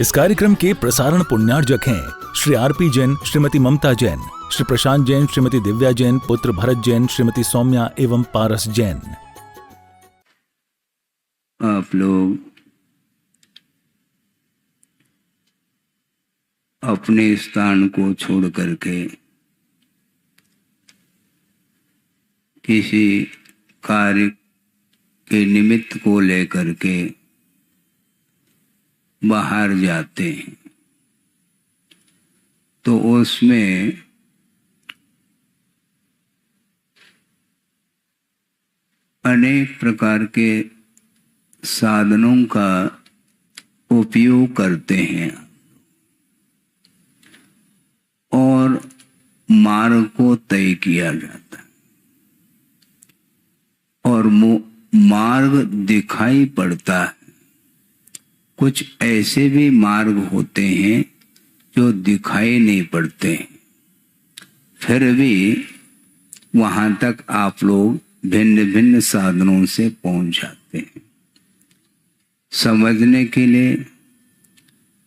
इस कार्यक्रम के प्रसारण पुण्यार्जक हैं श्री आरपी जैन, श्रीमती ममता जैन, श्री प्रशांत जैन, श्रीमती दिव्या जैन, पुत्र भरत जैन, श्रीमती सौम्या एवं पारस जैन। आप लोग अपने स्थान को छोड़ करके किसी कार्य के निमित्त को लेकर के बाहर जाते हैं, तो उसमें अनेक प्रकार के साधनों का उपयोग करते हैं और मार्ग को तय किया जाता है और मार्ग दिखाई पड़ता है। कुछ ऐसे भी मार्ग होते हैं जो दिखाई नहीं पड़ते हैं, फिर भी वहां तक आप लोग भिन्न भिन्न साधनों से पहुंच जाते हैं। समझने के लिए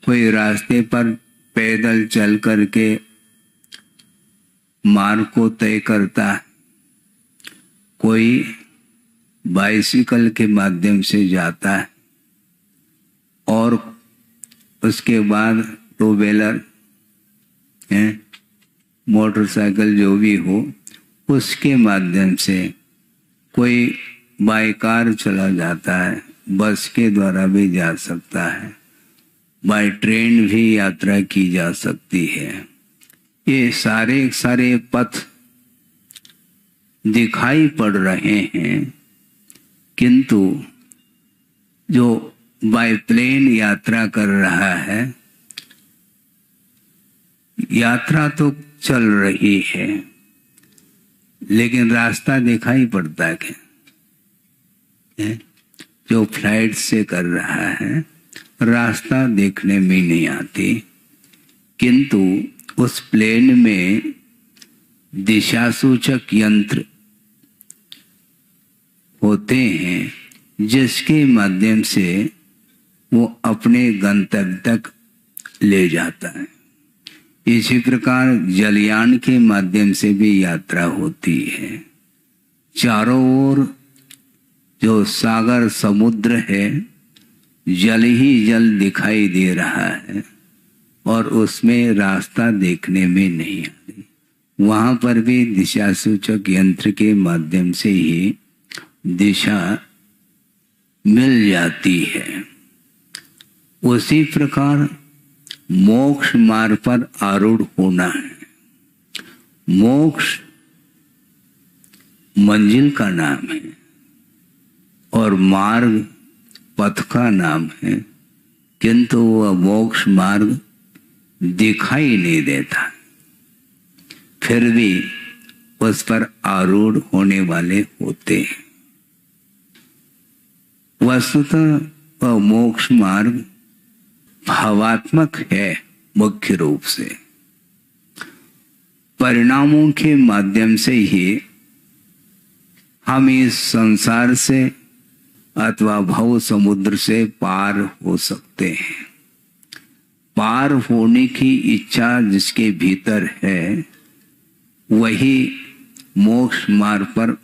कोई रास्ते पर पैदल चल करके मार्ग को तय करता है, कोई बाइसिकल के माध्यम से जाता है और उसके बाद टू व्हीलर मोटरसाइकिल जो भी हो उसके माध्यम से, कोई बाई कार चला जाता है, बस के द्वारा भी जा सकता है, बाई ट्रेन भी यात्रा की जा सकती है। ये सारे पथ दिखाई पड़ रहे हैं, किंतु जो बाय प्लेन यात्रा कर रहा है, यात्रा तो चल रही है लेकिन रास्ता दिखाई पड़ता है क्या? जो फ्लाइट से कर रहा है रास्ता देखने में नहीं आती, किंतु उस प्लेन में दिशा सूचक यंत्र होते हैं जिसके माध्यम से वो अपने गंतव्य तक ले जाता है। इसी प्रकार जलयान के माध्यम से भी यात्रा होती है। चारों ओर जो सागर समुद्र है, जल ही जल दिखाई दे रहा है और उसमें रास्ता देखने में नहीं आती। वहां पर भी दिशा सूचक यंत्र के माध्यम से ही दिशा मिल जाती है। उसी प्रकार मोक्ष मार्ग पर आरूढ़ होना है। मोक्ष मंजिल का नाम है और मार्ग पथ का नाम है, किंतु वह मोक्ष मार्ग दिखाई नहीं देता, फिर भी उस पर आरूढ़ होने वाले होते हैं। वस्तुतः वह मोक्ष मार्ग भावात्मक है। मुख्य रूप से परिणामों के माध्यम से ही हम इस संसार से अथवा भव समुद्र से पार हो सकते हैं। पार होने की इच्छा जिसके भीतर है वही मोक्ष मार्ग पर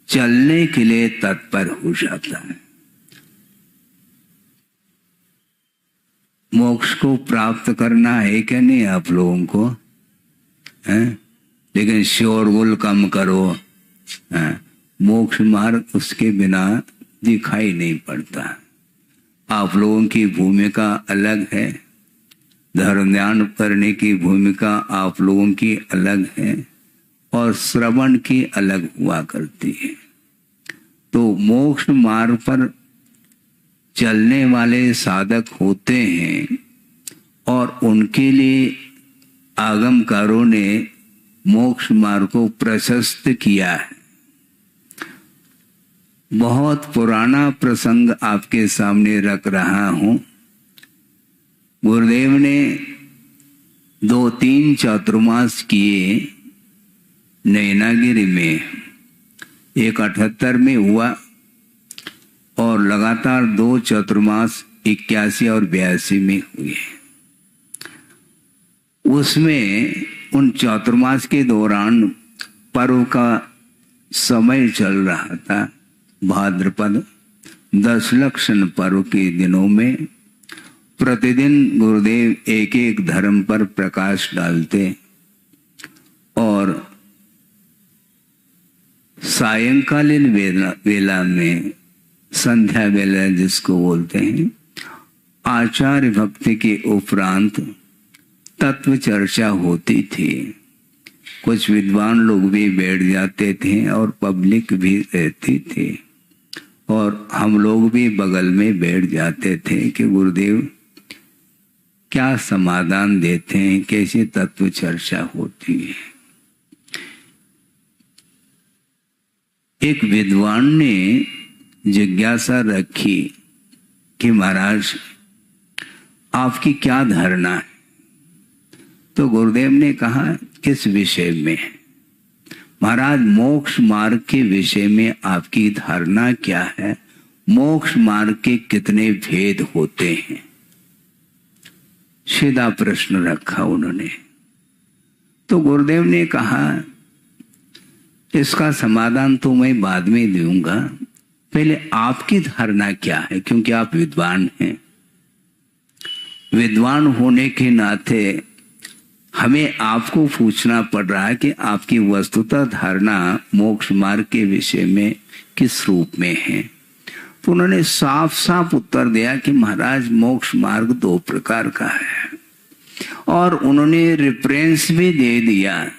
चलने के लिए तत्पर हो जाता है। मोक्ष को प्राप्त करना है क्या नहीं आप लोगों को है? लेकिन शोरगुल कम करो। मोक्ष मार्ग उसके बिना दिखाई नहीं पड़ता। आप लोगों की भूमिका अलग है, धर्म ध्यान करने की भूमिका आप लोगों की अलग है और श्रवण की अलग हुआ करती है। तो मोक्ष मार्ग पर चलने वाले साधक होते हैं और उनके लिए आगमकारों ने मोक्ष मार्ग को प्रशस्त किया है। बहुत पुराना प्रसंग आपके सामने रख रहा हूं। गुरुदेव ने 2-3 चातुर्मास किए नैनागिरी में। एक 78 में हुआ और लगातार 2 चातुर्मास 81 और 82 में हुए। उसमें उन चातुर्मास के दौरान पर्व का समय चल रहा था। भाद्रपद 10 लक्षण पर्व के दिनों में प्रतिदिन गुरुदेव एक एक धर्म पर प्रकाश डालते और सायंकालीन वेला में, संध्या वेला जिसको बोलते हैं, आचार्य भक्ति के उपरांत तत्व चर्चा होती थी। कुछ विद्वान लोग भी बैठ जाते थे और पब्लिक भी रहती थी और हम लोग भी बगल में बैठ जाते थे कि गुरुदेव क्या समाधान देते हैं, कैसी तत्व चर्चा होती है। एक विद्वान ने जिज्ञासा रखी कि महाराज आपकी क्या धारणा है। तो गुरुदेव ने कहा किस विषय में? महाराज मोक्ष मार्ग के विषय में आपकी धारणा क्या है? मोक्ष मार्ग के कितने भेद होते हैं? सीधा प्रश्न रखा उन्होंने। तो गुरुदेव ने कहा इसका समाधान तो मैं बाद में दूंगा, पहले आपकी धारणा क्या है, क्योंकि आप विद्वान हैं। विद्वान होने के नाते हमें आपको पूछना पड़ रहा है कि आपकी वस्तुतः धारणा मोक्ष मार्ग के विषय में किस रूप में है। तो उन्होंने साफ साफ उत्तर दिया कि महाराज मोक्ष मार्ग 2 प्रकार का है और उन्होंने रेफरेंस भी दे दिया।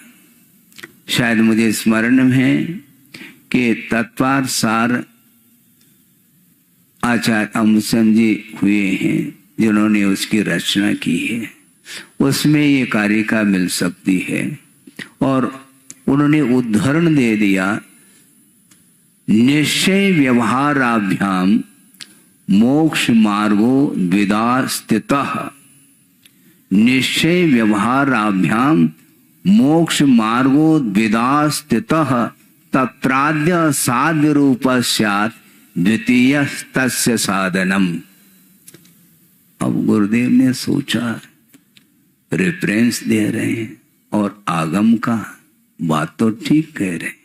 शायद मुझे स्मरण में है कि तत्वार सार आचार्य अमृतचंद जी हुए हैं जिन्होंने उसकी रचना की है, उसमें ये कारिका मिल सकती है। और उन्होंने उदाहरण दे दिया, निश्चय व्यवहाराभ्याम मोक्ष मार्गो द्विधा स्थितः। निश्चय व्यवहाराभ्याम मोक्ष मार्गो द्विधा स्थितः तत्राद्य साध्य रूप स्यात् द्वितीय तस्य साधनम। अब गुरुदेव ने सोचा, रेफरेंस दे रहे हैं और आगम का बात तो ठीक कह रहे हैं।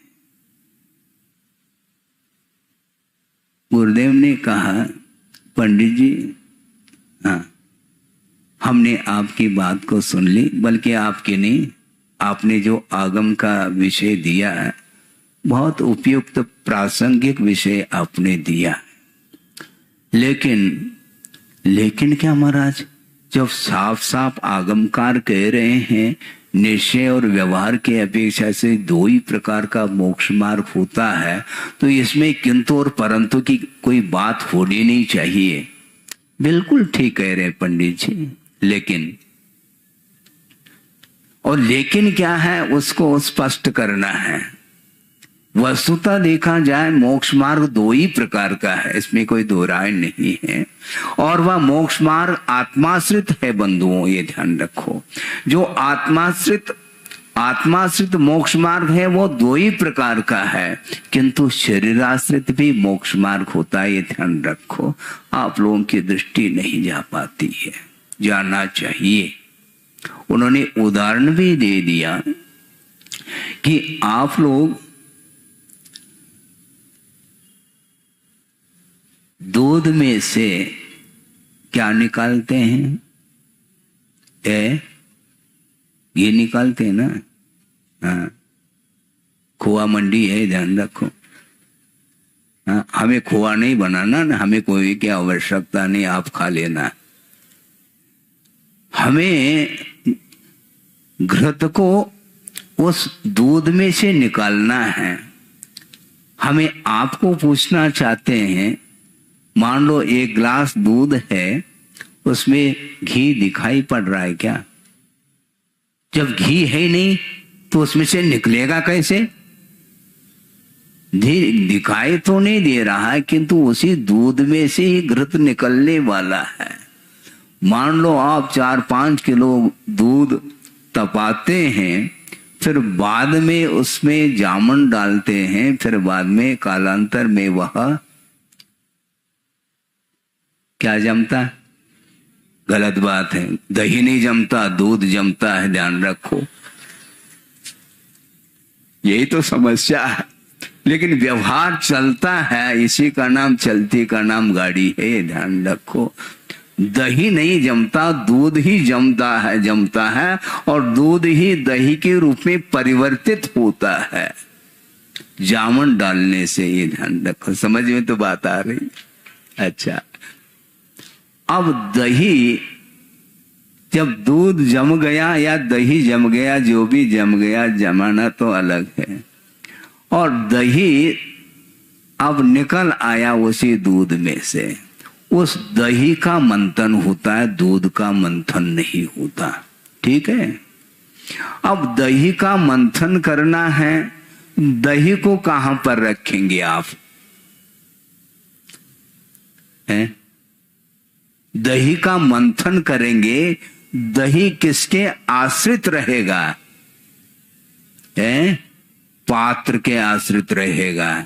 गुरुदेव ने कहा पंडित जी, हाँ हमने आपकी बात को सुन ली, बल्कि आपकी नहीं, आपने जो आगम का विषय दिया है बहुत उपयुक्त प्रासंगिक विषय आपने दिया। लेकिन क्या महाराज, जब साफ साफ आगमकार कह रहे हैं निश्चय और व्यवहार के अपेक्षा से 2 ही प्रकार का मोक्ष मार्ग होता है, तो इसमें किंतु और परंतु की कोई बात होनी नहीं चाहिए। बिल्कुल ठीक कह रहे हैं पंडित जी, लेकिन क्या है उसको स्पष्ट करना है। वस्तुतः देखा जाए मोक्ष मार्ग 2 ही प्रकार का है, इसमें कोई दो राय नहीं है। और वह मोक्ष मार्ग आत्माश्रित है बंधुओं, ये ध्यान रखो। जो आत्माश्रित मोक्ष मार्ग है वो 2 ही प्रकार का है, किंतु शरीराश्रित भी मोक्ष मार्ग होता है, ये ध्यान रखो। आप लोगों की दृष्टि नहीं जा पाती है, जाना चाहिए। उन्होंने उदाहरण भी दे दिया कि आप लोग दूध में से क्या निकालते हैं? ये निकालते हैं ना। हाँ, खोआ मंडी है, ध्यान रखो। हाँ, हमें खोआ नहीं बनाना ना, हमें कोई की आवश्यकता नहीं, आप खा लेना। हमें घृत को उस दूध में से निकालना है। हमें आपको पूछना चाहते हैं, मान लो 1 गिलास दूध है, उसमें घी दिखाई पड़ रहा है क्या? जब घी है नहीं तो उसमें से निकलेगा कैसे? दिखाई तो नहीं दे रहा है, किंतु उसी दूध में से ही घृत निकलने वाला है। मान लो आप 4-5 किलो दूध तपाते हैं, फिर बाद में उसमें जामुन डालते हैं, फिर बाद में कालांतर में वह क्या जमता है? गलत बात है। दही नहीं जमता, दूध जमता है, ध्यान रखो। यही तो समस्या है। लेकिन व्यवहार चलता है, इसी का नाम चलती का नाम गाड़ी है, ध्यान रखो। दही नहीं जमता, दूध ही जमता है और दूध ही दही के रूप में परिवर्तित होता है जामन डालने से, ये ध्यान रखो। समझ में तो बात आ रही। अच्छा, अब दही जब दूध जम गया या दही जम गया, जो भी जम गया, जमाना तो अलग है, और दही अब निकल आया उसी दूध में से, उस दही का मंथन होता है, दूध का मंथन नहीं होता। ठीक है। अब दही का मंथन करना है, दही को कहां पर रखेंगे आप? हैं? दही का मंथन करेंगे, दही किसके आश्रित रहेगा? हैं? पात्र के आश्रित रहेगा।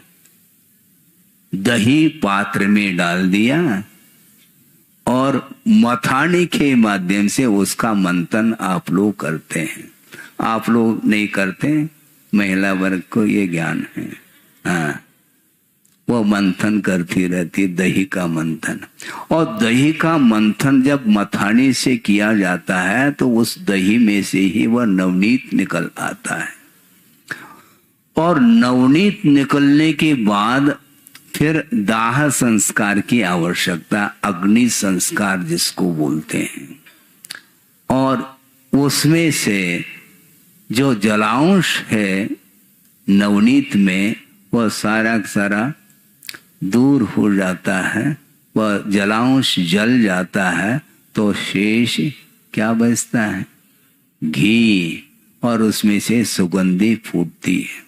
दही पात्र में डाल दिया और मथानी के माध्यम से उसका मंथन आप लोग करते हैं। आप लोग नहीं करते, महिला वर्ग को ये ज्ञान है। हाँ, वो मंथन करती रहती, दही का मंथन। और दही का मंथन जब मथानी से किया जाता है तो उस दही में से ही वह नवनीत निकल आता है, और नवनीत निकलने के बाद फिर दाह संस्कार की आवश्यकता, अग्नि संस्कार जिसको बोलते हैं, और उसमें से जो जलांश है नवनीत में, वह सारा सारा दूर हो जाता है, वह जलांश जल जाता है, तो शेष क्या बचता है? घी, और उसमें से सुगंधी फूटती है।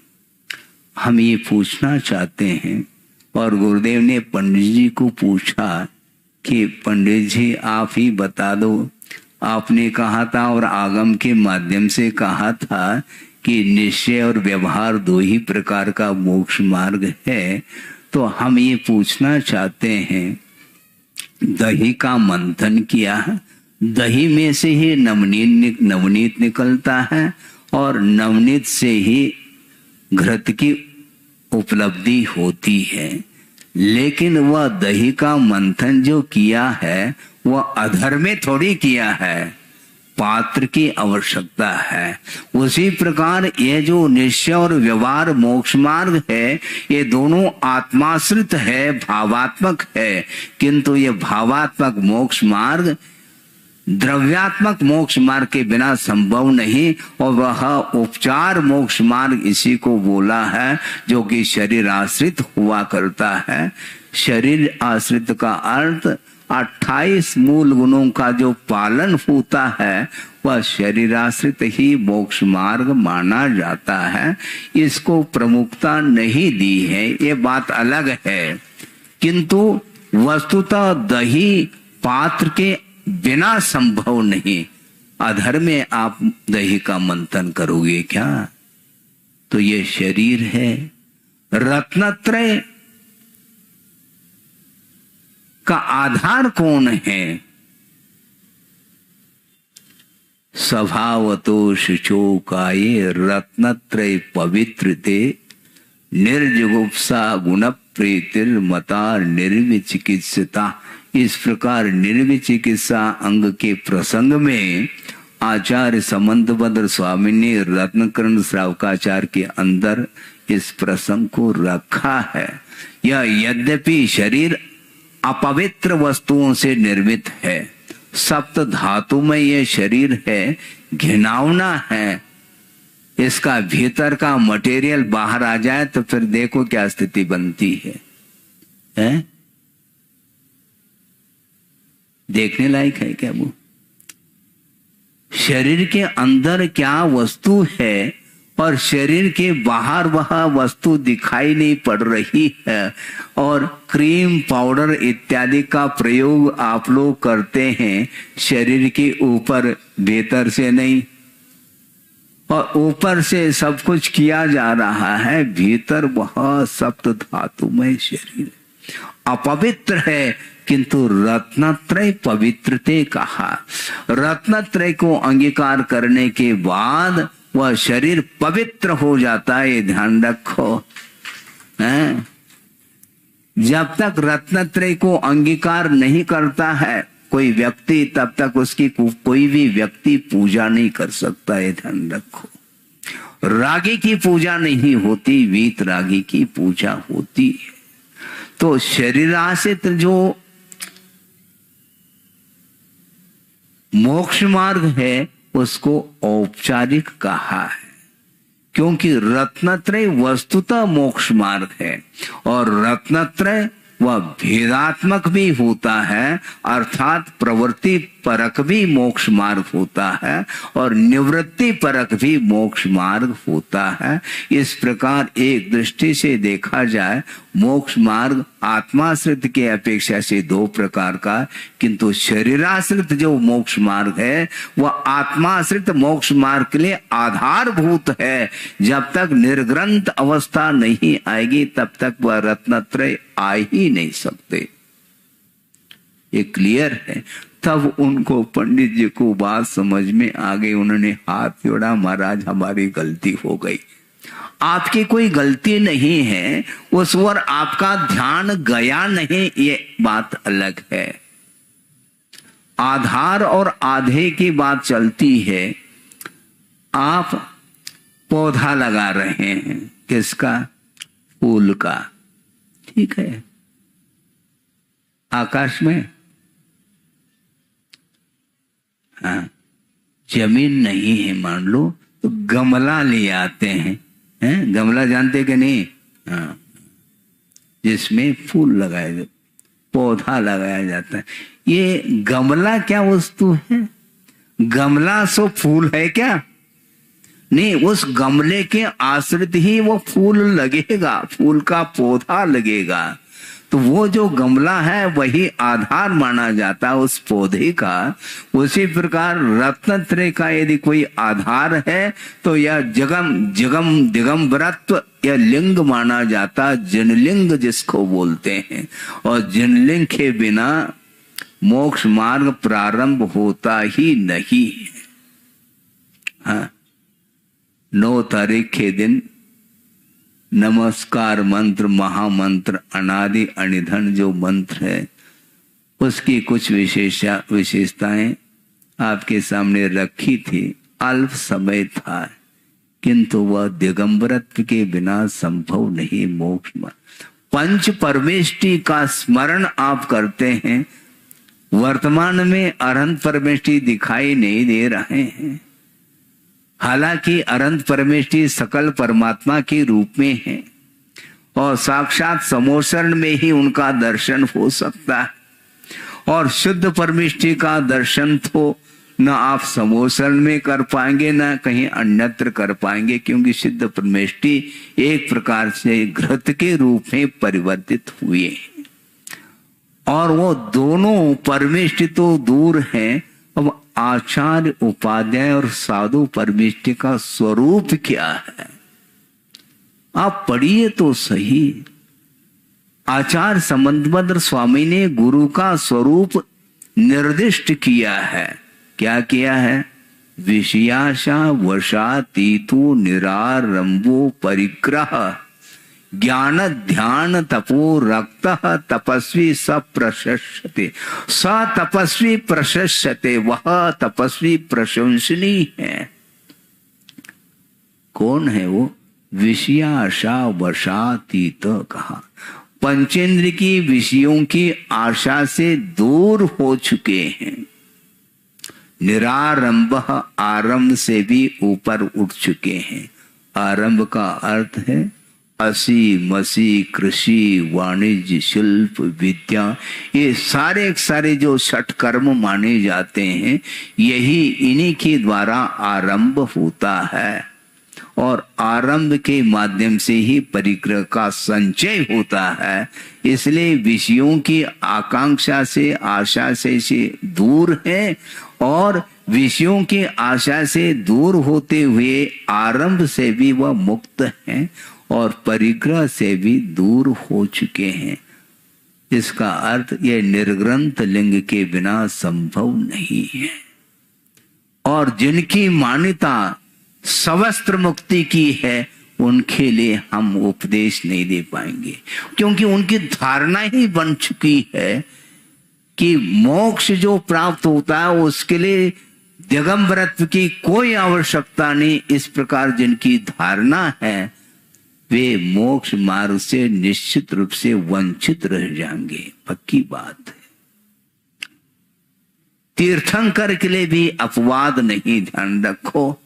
हम ये पूछना चाहते हैं, और गुरुदेव ने पंडित जी को पूछा कि पंडित जी आप ही बता दो, आपने कहा था और आगम के माध्यम से कहा था कि निश्चय और व्यवहार दो ही प्रकार का मोक्ष मार्ग है, तो हम ये पूछना चाहते हैं, दही का मंथन किया, दही में से ही नवनीत निकलता है, और नवनीत से ही घृत की उपलब्धि होती है। लेकिन वह दही का मंथन जो किया है वह अधर में थोड़ी किया है, पात्र की आवश्यकता है। उसी प्रकार यह जो निश्चय और व्यवहार मोक्ष मार्ग है, ये दोनों आत्माश्रित है, भावात्मक है, किंतु ये भावात्मक मोक्ष मार्ग द्रव्यात्मक मोक्ष मार्ग के बिना संभव नहीं, और वह उपचार मोक्ष मार्ग इसी को बोला है जो कि शरीर आश्रित हुआ करता है। शरीर आश्रित का अर्थ 28 मूल गुणों का जो पालन होता है वह शरीर आश्रित ही मोक्ष मार्ग माना जाता है। इसको प्रमुखता नहीं दी है, ये बात अलग है, किंतु वस्तुतः दही पात्र के बिना संभव नहीं। अधर में आप दही का मंथन करोगे क्या? तो ये शरीर है। रत्नत्रय का आधार कौन है? स्वभावतो शुचो काये रत्नत्रय पवित्रते निर्जुगुप्सा गुण प्रीतिर्मता निर्विचिकित्सता। इस प्रकार निर्विचिकित्सा अंग के प्रसंग में आचार्य समंतभद्र स्वामी ने रत्नकर्ण श्रावकाचार्य के अंदर इस प्रसंग को रखा है। यह यद्यपि शरीर अपवित्र वस्तुओं से निर्मित है, सप्त धातु में यह शरीर है, घिनौना है, इसका भीतर का मटेरियल बाहर आ जाए तो फिर देखो क्या स्थिति बनती है? देखने लायक है क्या वो? शरीर के अंदर क्या वस्तु है और शरीर के बाहर वह वस्तु दिखाई नहीं पड़ रही है, और क्रीम पाउडर इत्यादि का प्रयोग आप लोग करते हैं शरीर के ऊपर, भीतर से नहीं, और ऊपर से सब कुछ किया जा रहा है, भीतर वह सप्त धातुमय शरीर अपवित्र है, किंतु रत्नत्रय पवित्रते कहा। रत्नत्रय को अंगीकार करने के बाद वह शरीर पवित्र हो जाता है, ये ध्यान रखो। हैं? जब तक रत्नत्रय को अंगीकार नहीं करता है कोई व्यक्ति, तब तक उसकी कोई भी व्यक्ति पूजा नहीं कर सकता है, ध्यान रखो। रागी की पूजा नहीं होती, वीत रागी की पूजा होती है। तो शरीराश्रित जो मोक्ष मार्ग है उसको औपचारिक कहा है, क्योंकि रत्नत्रय वस्तुतः मोक्ष मार्ग है और रत्नत्रय वह भेदात्मक भी होता है, अर्थात प्रवृत्ति परक भी मोक्ष मार्ग होता है और निवृत्ति परक भी मोक्ष मार्ग होता है। इस प्रकार एक दृष्टि से देखा जाए मोक्ष मार्ग आत्माश्रित के अपेक्षा से दो प्रकार का, किंतु शरीराश्रित जो मोक्ष मार्ग है वह आत्माश्रित मोक्ष मार्ग के लिए आधारभूत है। जब तक निर्ग्रंथ अवस्था नहीं आएगी तब तक वह रत्नत्रय आ ही नहीं सकते, ये क्लियर है। तब उनको पंडित जी को बात समझ में आ गई, उन्होंने हाथ जोड़ा, महाराज हमारी गलती हो गई। आपकी कोई गलती नहीं है, उस ओर आपका ध्यान गया नहीं, ये बात अलग है। आधार और आधे की बात चलती है। आप पौधा लगा रहे हैं, किसका? फूल का, ठीक है, आकाश में। हाँ, जमीन नहीं है मान लो तो गमला ले आते हैं, गमला जानते कि नहीं? हाँ, जिसमें फूल लगाए जाते, पौधा लगाया जाता है। ये गमला क्या वस्तु है? गमला सो फूल है क्या? नहीं, उस गमले के आश्रित ही वो फूल लगेगा, फूल का पौधा लगेगा। तो वो जो गमला है वही आधार माना जाता है उस पौधे का। उसी प्रकार रत्नत्रय का यदि कोई आधार है तो यह दिगंबरत्व यह लिंग माना जाता, जनलिंग जिसको बोलते हैं। और जनलिंग के बिना मोक्ष मार्ग प्रारंभ होता ही नहीं है। हाँ, 9 तारीख के दिन नमस्कार मंत्र, महामंत्र, अनादि अनिधन जो मंत्र है उसकी कुछ विशेषताएं आपके सामने रखी थी। अल्प समय था किंतु वह दिगंबरत्व के बिना संभव नहीं। मोक्ष पंच परमेष्टि का स्मरण आप करते हैं, वर्तमान में अनंत परमेष्टि दिखाई नहीं दे रहे हैं। हालांकि अनंत परमेष्टि सकल परमात्मा के रूप में है और साक्षात समोसरण में ही उनका दर्शन हो सकता है। और शुद्ध परमेष्टि का दर्शन तो न आप समोसरण में कर पाएंगे न कहीं अन्यत्र कर पाएंगे, क्योंकि शुद्ध परमेष्टि एक प्रकार से घृत के रूप में परिवर्तित हुए हैं और वो दोनों परमेष्टि तो दूर हैं। अब आचार्य, उपाध्याय और साधु परमेष्टि का स्वरूप क्या है आप पढ़िए तो सही। आचार्य संबंधभद्र स्वामी ने गुरु का स्वरूप निर्दिष्ट किया है। क्या किया है? विषयाशा वशातीतो निरारंभो परिग्रह ज्ञान ध्यान तपो रक्त तपस्वी स प्रशस्यते। स तपस्वी प्रशस्यते, वह तपस्वी प्रशंसनीय है। कौन है वो? विषयाशा वशातीत कहा। पंचेंद्र की विषयों की आशा से दूर हो चुके हैं। निरारंभ, आरंभ से भी ऊपर उठ चुके हैं। आरंभ का अर्थ है असी मसी, कृषि, वाणिज्य, शिल्प, विद्या, ये सारे जो छठ कर्म माने जाते हैं यही इन्हीं के द्वारा आरंभ होता है और आरंभ के माध्यम से ही परिग्रह का संचय होता है। इसलिए विषयों की आकांक्षा से, आशा से दूर है और विषयों की आशा से दूर होते हुए आरंभ से भी वह मुक्त हैं और परिग्रह से भी दूर हो चुके हैं। इसका अर्थ ये निर्ग्रंथ लिंग के बिना संभव नहीं है। और जिनकी मान्यता सवस्त्र मुक्ति की है उनके लिए हम उपदेश नहीं दे पाएंगे, क्योंकि उनकी धारणा ही बन चुकी है कि मोक्ष जो प्राप्त होता है उसके लिए दिगंबरत्व की कोई आवश्यकता नहीं। इस प्रकार जिनकी धारणा है वे मोक्ष मार्ग से निश्चित रूप से वंचित रह जाएंगे, पक्की बात है। तीर्थंकर के लिए भी अपवाद नहीं, ध्यान रखो,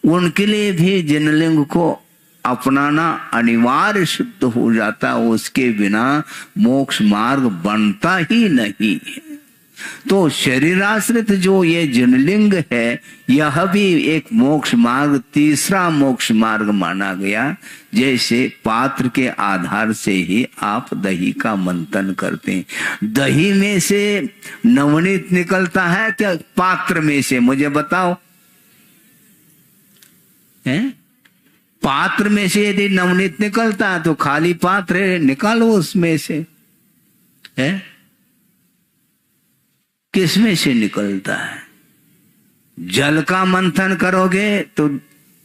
उनके लिए भी जिनलिंग को अपनाना अनिवार्य सिद्ध हो जाता, उसके बिना मोक्ष मार्ग बनता ही नहीं है। तो शरीराश्रित जो ये जिनलिंग है यह भी एक मोक्ष मार्ग, तीसरा मोक्ष मार्ग माना गया। जैसे पात्र के आधार से ही आप दही का मंथन करते हैं, दही में से नवनीत निकलता है क्या पात्र में से, मुझे बताओ है? पात्र में से यदि नवनीत निकलता है तो खाली पात्र है, निकालो उसमें से है, किसमें से निकलता है? जल का मंथन करोगे तो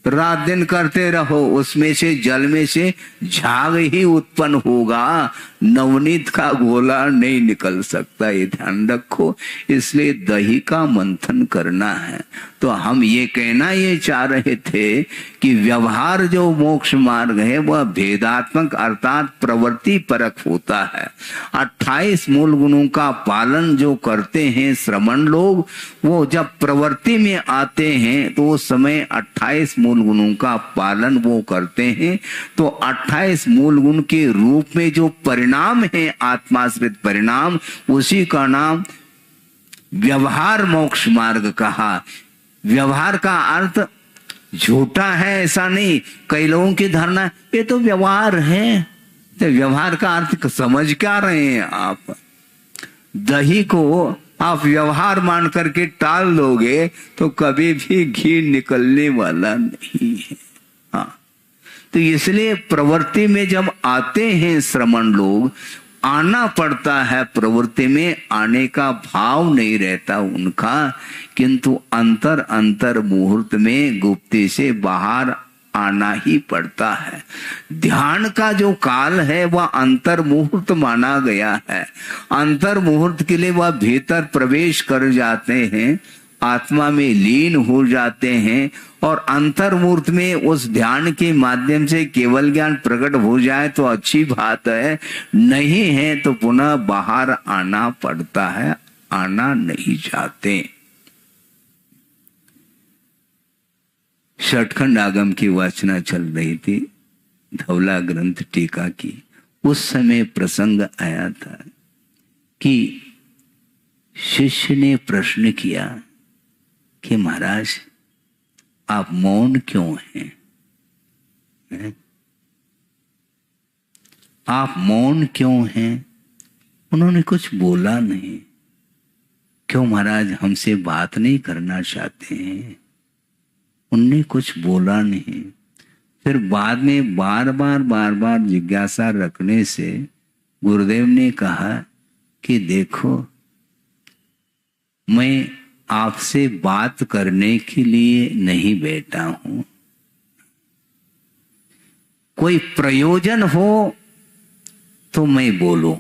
रात दिन करते रहो, उसमें से जल में से झाग ही उत्पन्न होगा, नवनीत का गोला नहीं निकल सकता, ये ध्यान रखो। इसलिए दही का मंथन करना है। तो हम ये कहना ये चाह रहे थे कि व्यवहार जो मोक्ष मार्ग है वह भेदात्मक अर्थात प्रवृत्ति परक होता है। 28 मूल गुणों का पालन जो करते हैं श्रमण लोग, वो जब प्रवृत्ति में आते हैं तो उस समय 28 मूल गुणों का पालन वो करते हैं। तो 28 मूल गुण के रूप में जो परिणाम है आत्माश्रित परिणाम, उसी का नाम व्यवहार मोक्ष मार्ग कहा। व्यवहार का अर्थ झूठा है ऐसा नहीं, कई लोगों की धारणा ये तो व्यवहार है, तो व्यवहार का अर्थ समझ क्या रहे हैं आप? दही को आप व्यवहार मान करके टाल दोगे तो कभी भी घी निकलने वाला नहीं है। हाँ, तो इसलिए प्रवृत्ति में जब आते हैं श्रमण लोग, आना पड़ता है, प्रवृत्ति में आने का भाव नहीं रहता उनका, किंतु अंतर अंतर मुहूर्त में गुप्ती से बाहर आना ही पड़ता है। ध्यान का जो काल है वह अंतर मुहूर्त माना गया है। अंतर मुहूर्त के लिए वह भीतर प्रवेश कर जाते हैं, आत्मा में लीन हो जाते हैं, और अंतर मुहूर्त में उस ध्यान के माध्यम से केवल ज्ञान प्रकट हो जाए तो अच्छी बात है, नहीं है तो पुनः बाहर आना पड़ता है, आना नहीं चाहते। षटखंड आगम की वाचना चल रही थी, धवला ग्रंथ टीका की। उस समय प्रसंग आया था कि शिष्य ने प्रश्न किया कि महाराज आप मौन क्यों हैं? आप मौन क्यों हैं? उन्होंने कुछ बोला नहीं। क्यों महाराज, हमसे बात नहीं करना चाहते हैं? उनने कुछ बोला नहीं। फिर बाद में बार बार जिज्ञासा रखने से गुरुदेव ने कहा कि देखो, मैं आपसे बात करने के लिए नहीं बैठा हूं, कोई प्रयोजन हो तो मैं बोलूं,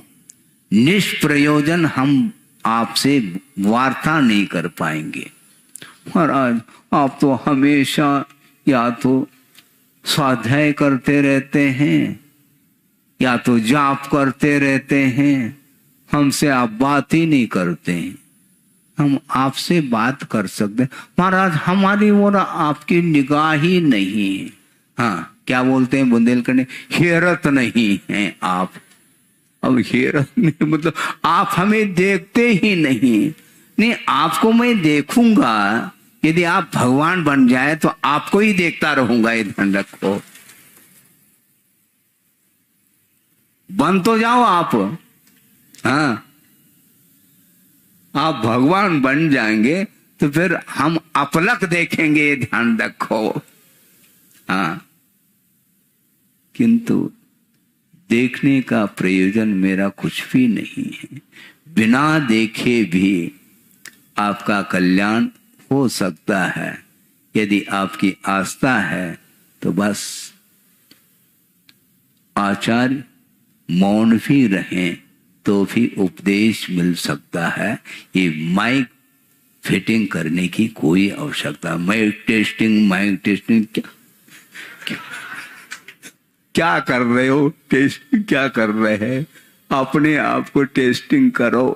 निष्प्रयोजन हम आपसे वार्ता नहीं कर पाएंगे। महाराज आप तो हमेशा या तो स्वाध्याय करते रहते हैं या तो जाप करते रहते हैं, हमसे आप बात ही नहीं करते हैं, हम आपसे बात कर सकते हैं। महाराज हमारी ओर आपकी निगाह ही नहीं है। हाँ, क्या बोलते हैं बुंदेलखंड में, हेरत नहीं है आप। अब हेरत नहीं मतलब आप हमें देखते ही नहीं। नहीं, आपको मैं देखूंगा, यदि आप भगवान बन जाए तो आपको ही देखता रहूंगा, ये ध्यान रखो। बन तो जाओ आप, हाँ, आप भगवान बन जाएंगे तो फिर हम अपलक देखेंगे, ये ध्यान रखो। हाँ, किंतु देखने का प्रयोजन मेरा कुछ भी नहीं है। बिना देखे भी आपका कल्याण हो सकता है। यदि आपकी आस्था है तो बस आचार्य मौन भी रहें तो भी उपदेश मिल सकता है। ये माइक फिटिंग करने की कोई आवश्यकता, माइक टेस्टिंग क्या कर रहे हो? टेस्टिंग क्या कर रहे हैं? अपने आप को टेस्टिंग करो।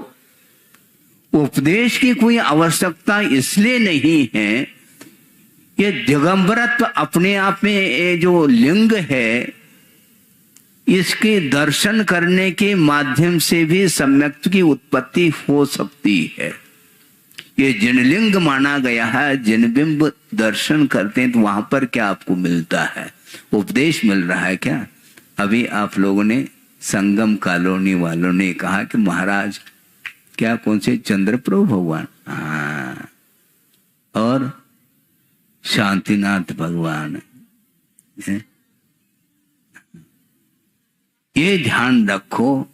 उपदेश की कोई आवश्यकता इसलिए नहीं है, ये दिगंबरत्व अपने आप में ये जो लिंग है, इसके दर्शन करने के माध्यम से भी सम्यक्त्व की उत्पत्ति हो सकती है। ये जिनलिंग माना गया है, जिनबिंब दर्शन करते हैं तो वहां पर क्या आपको मिलता है? उपदेश मिल रहा है क्या? अभी आप लोगों ने संगम कॉलोनी वालों ने कहा कि महाराज क्या कौन से चंद्रप्रभु भगवान, हाँ, और शांतिनाथ भगवान है। ये ध्यान रखो,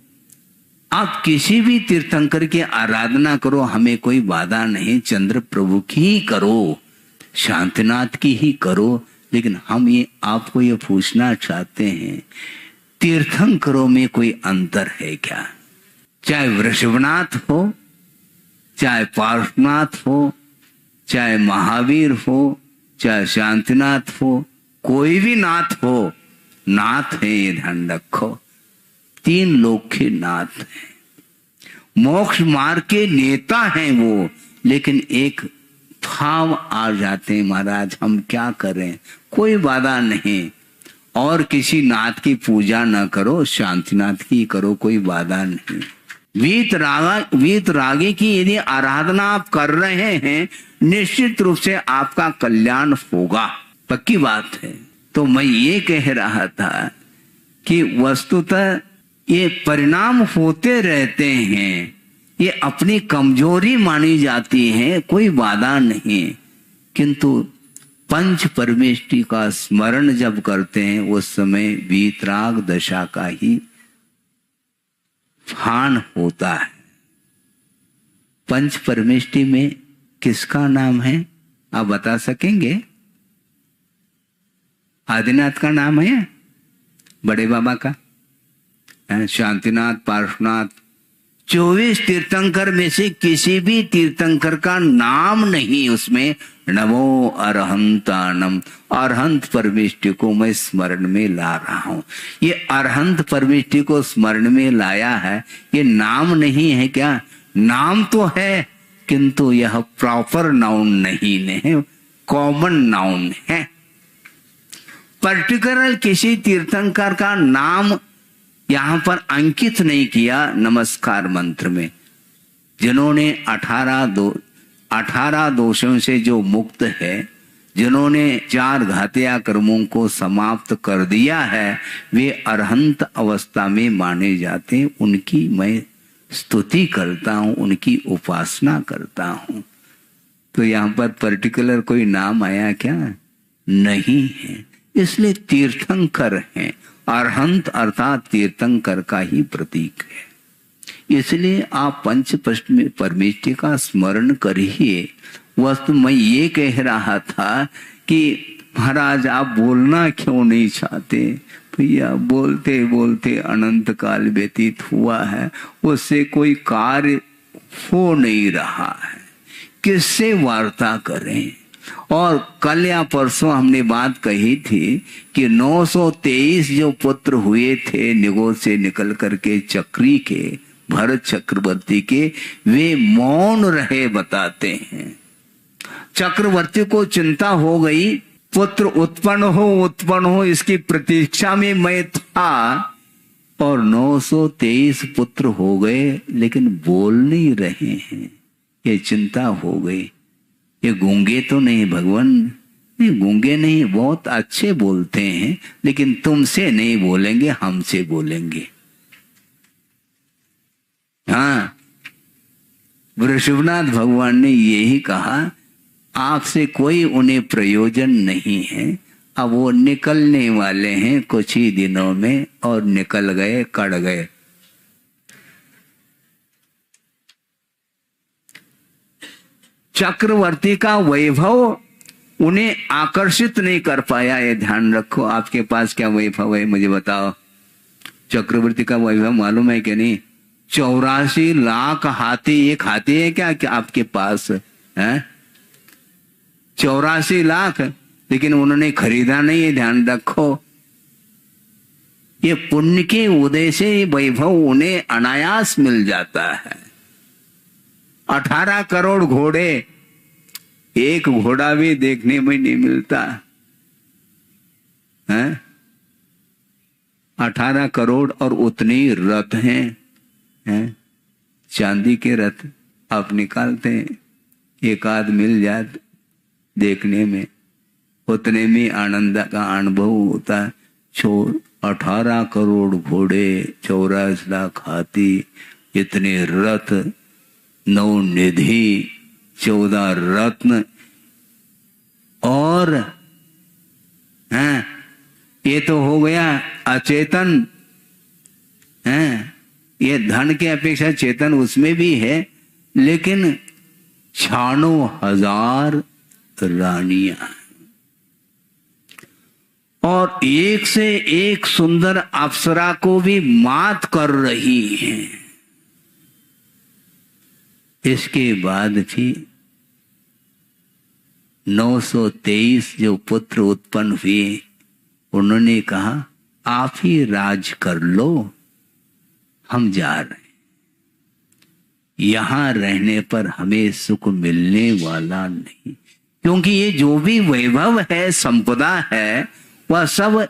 आप किसी भी तीर्थंकर की आराधना करो, हमें कोई बाधा नहीं, चंद्र प्रभु की ही करो, शांतिनाथ की ही करो। लेकिन हम ये आपको ये पूछना चाहते हैं, तीर्थंकरों में कोई अंतर है क्या? चाहे वृषभनाथ हो, चाहे पार्श्वनाथ हो, चाहे महावीर हो, चाहे शांतिनाथ हो, कोई भी नाथ हो, नाथ है, ये ध्यान रखो। तीन लोक के नाथ हैं, मोक्ष मार्ग के नेता हैं वो। लेकिन एक भाव आ जाते हैं, महाराज हम क्या करें? कोई बाधा नहीं, और किसी नाथ की पूजा न करो, शांतिनाथ की करो, कोई बाधा नहीं। वीत रागे की यदि आराधना आप कर रहे हैं, निश्चित रूप से आपका कल्याण होगा, पक्की बात है। तो मैं ये कह रहा था कि वस्तुतः ये परिणाम होते रहते हैं, ये अपनी कमजोरी मानी जाती है, कोई बाधा नहीं। किंतु पंच परमेष्टि का स्मरण जब करते हैं उस समय वीतराग दशा का ही भान होता है। पंच परमेष्टि में किसका नाम है आप बता सकेंगे? आदिनाथ का नाम है, बड़े बाबा का, शांतिनाथ, पार्श्वनाथ। 24 तीर्थंकर में से किसी भी तीर्थंकर का नाम नहीं उसमें। नमो अरहंतानम, अरहंत परमेष्टि को मैं स्मरण में ला रहा हूं। ये अरहंत परमेष्टि को स्मरण में लाया है, ये नाम नहीं है क्या? नाम तो है, किंतु यह प्रॉपर नाउन नहीं है, कॉमन नाउन है। पर्टिकुलर किसी तीर्थंकर का नाम यहां पर अंकित नहीं किया नमस्कार मंत्र में। जिन्होंने 18 दोषों से जो मुक्त है, जिन्होंने 4 घातिया कर्मों को समाप्त कर दिया है, वे अरहंत अवस्था में माने जाते हैं। उनकी मैं स्तुति करता हूं, उनकी उपासना करता हूं। तो यहां पर पर्टिकुलर कोई नाम आया क्या? नहीं है। इसलिए तीर्थंकर हैं, अरहंत अर्थात तीर्थंकर का ही प्रतीक है। इसलिए आप पंच परमेष्टि का स्मरण करिए। वस्तु मैं ये कह रहा था कि महाराज आप बोलना क्यों नहीं चाहते? भैया बोलते बोलते अनंत काल व्यतीत हुआ है, उससे कोई कार्य हो नहीं रहा है, किससे वार्ता करें? और कल या परसों हमने बात कही थी कि 923 जो पुत्र हुए थे निगोद से निकल करके चक्री के, भरत चक्रवर्ती के, वे मौन रहे बताते हैं। चक्रवर्ती को चिंता हो गई, पुत्र उत्पन्न हो इसकी प्रतीक्षा में मैं था, और 923 पुत्र हो गए लेकिन बोल नहीं रहे हैं। ये चिंता हो गई। ये गूंगे तो नहीं भगवान? नहीं, गूंगे नहीं, बहुत अच्छे बोलते हैं, लेकिन तुमसे नहीं बोलेंगे, हमसे बोलेंगे। हाँ, वृषभनाथ भगवान ने यही कहा, आपसे कोई उन्हें प्रयोजन नहीं है, अब वो निकलने वाले हैं कुछ ही दिनों में, और निकल गए, कड़ गए। चक्रवर्ती का वैभव उन्हें आकर्षित नहीं कर पाया। ये ध्यान रखो। आपके पास क्या वैभव है मुझे बताओ। चक्रवर्ती का वैभव मालूम है कि नहीं? 84 लाख हाथी। एक हाथी है क्या आपके पास है? 84 लाख, लेकिन उन्होंने खरीदा नहीं है। ध्यान रखो, ये पुण्य के उदय से वैभव उन्हें अनायास मिल जाता है। 18 करोड़ घोड़े, एक घोड़ा भी देखने में नहीं मिलता है। 18 करोड़ और उतने ही रथ हैं, चांदी के रथ आप निकालते हैं, एक आध मिल जाते देखने में, उतने में आनंद का अनुभव होता है। 18 करोड़ घोड़े, 84 लाख हाथी, इतने रथ, 9 निधि, 14 रत्न, और ये तो हो गया अचेतन है। ये धन के अपेक्षा चेतन उसमें भी है, लेकिन 96,000 रानियां और एक से एक सुंदर अप्सरा को भी मात कर रही हैं। इसके बाद भी 923 जो पुत्र उत्पन्न हुए, उन्होंने कहा आप ही राज कर लो, हम जा रहे हैं। यहां रहने पर हमें सुख मिलने वाला नहीं, क्योंकि ये जो भी वैभव है, संपदा है, वह सब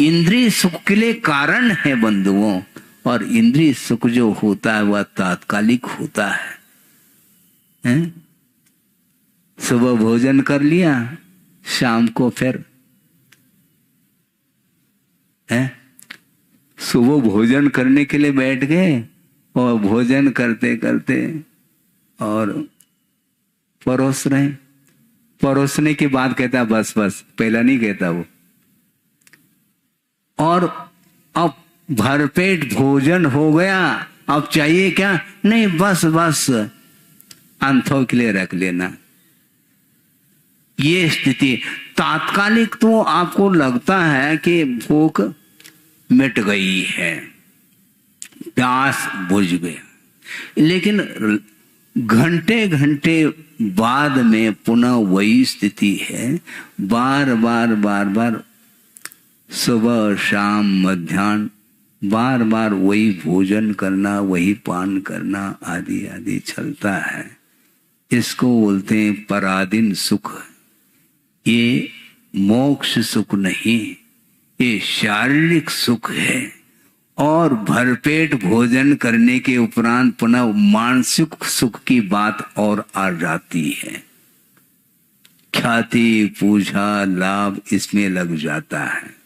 इंद्रिय सुख के लिए कारण है बंधुओं। और इंद्रिय सुख जो होता है वह तात्कालिक होता है। सुबह भोजन कर लिया, शाम को फिर सुबह भोजन करने के लिए बैठ गए, और भोजन करते करते और परोस रहे। परोसने के बाद कहता बस बस, पहला नहीं कहता वो। और अब भरपेट भोजन हो गया, अब चाहिए क्या? नहीं, बस बस अंतों के लिए रख लेना। ये स्थिति तात्कालिक तो आपको लगता है कि भूख मिट गई है, प्यास बुझ गया, लेकिन घंटे घंटे बाद में पुनः वही स्थिति है। बार बार बार बार सुबह शाम मध्याह्न बार बार वही भोजन करना, वही पान करना, आदि आदि चलता है। इसको बोलते हैं पराधीन सुख। ये मोक्ष सुख नहीं, ये शारीरिक सुख है। और भरपेट भोजन करने के उपरांत पुनः मानसिक सुख की बात और आ जाती है। ख्याति, पूजा, लाभ इसमें लग जाता है।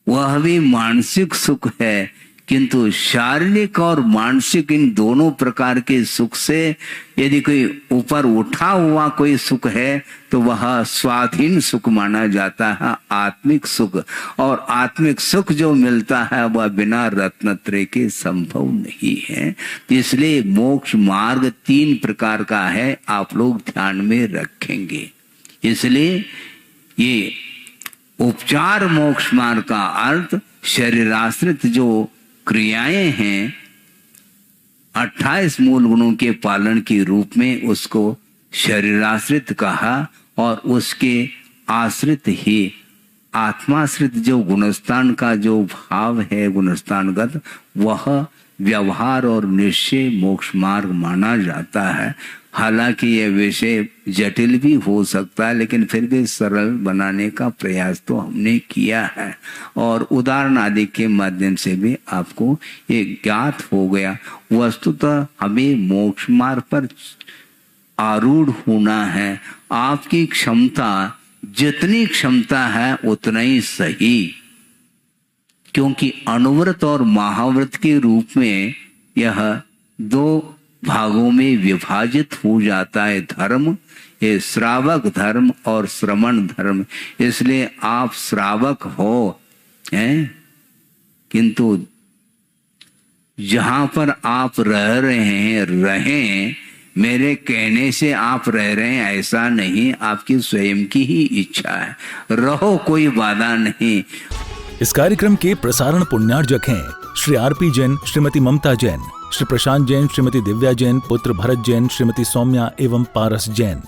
वह भी मानसिक सुख है, किंतु शारीरिक और मानसिक इन दोनों प्रकार के सुख से यदि कोई ऊपर उठा हुआ कोई सुख है तो वह स्वाधीन सुख माना जाता है, आत्मिक सुख। और आत्मिक सुख जो मिलता है वह बिना रत्नत्रय के संभव नहीं है। इसलिए मोक्ष मार्ग 3 प्रकार का है, आप लोग ध्यान में रखेंगे। इसलिए ये उपचार मोक्ष मार्ग का अर्थ शरीराश्रित जो क्रियाएं हैं 28 मूल गुणों के पालन के रूप में उसको शरीराश्रित कहा, और उसके आश्रित ही आत्माश्रित जो गुणस्थान का जो भाव है गुणस्थानगत, वह व्यवहार और निश्चय मोक्ष मार्ग माना जाता है। हालांकि यह विषय जटिल भी हो सकता है, लेकिन फिर भी सरल बनाने का प्रयास तो हमने किया है, और उदाहरण आदि के माध्यम से भी आपको ये ज्ञात हो गया। वस्तुतः हमें मोक्ष मार्ग पर आरूढ़ होना है। आपकी क्षमता, जितनी क्षमता है उतना ही सही, क्योंकि अनुव्रत और महाव्रत के रूप में यह 2 भागों में विभाजित हो जाता है धर्म। ये श्रावक धर्म और श्रवण धर्म, इसलिए आप श्रावक हो हैं, किंतु जहां पर आप रह रहे हैं रहें, मेरे कहने से आप रह रहे हैं ऐसा नहीं, आपकी स्वयं की ही इच्छा है, रहो, कोई बाधा नहीं। इस कार्यक्रम के प्रसारण पुण्यार्जक हैं श्री आरपी जैन, श्रीमती ममता जैन, श्री प्रशांत जैन, श्रीमती दिव्या जैन, पुत्र भरत जैन, श्रीमती सौम्या एवं पारस जैन।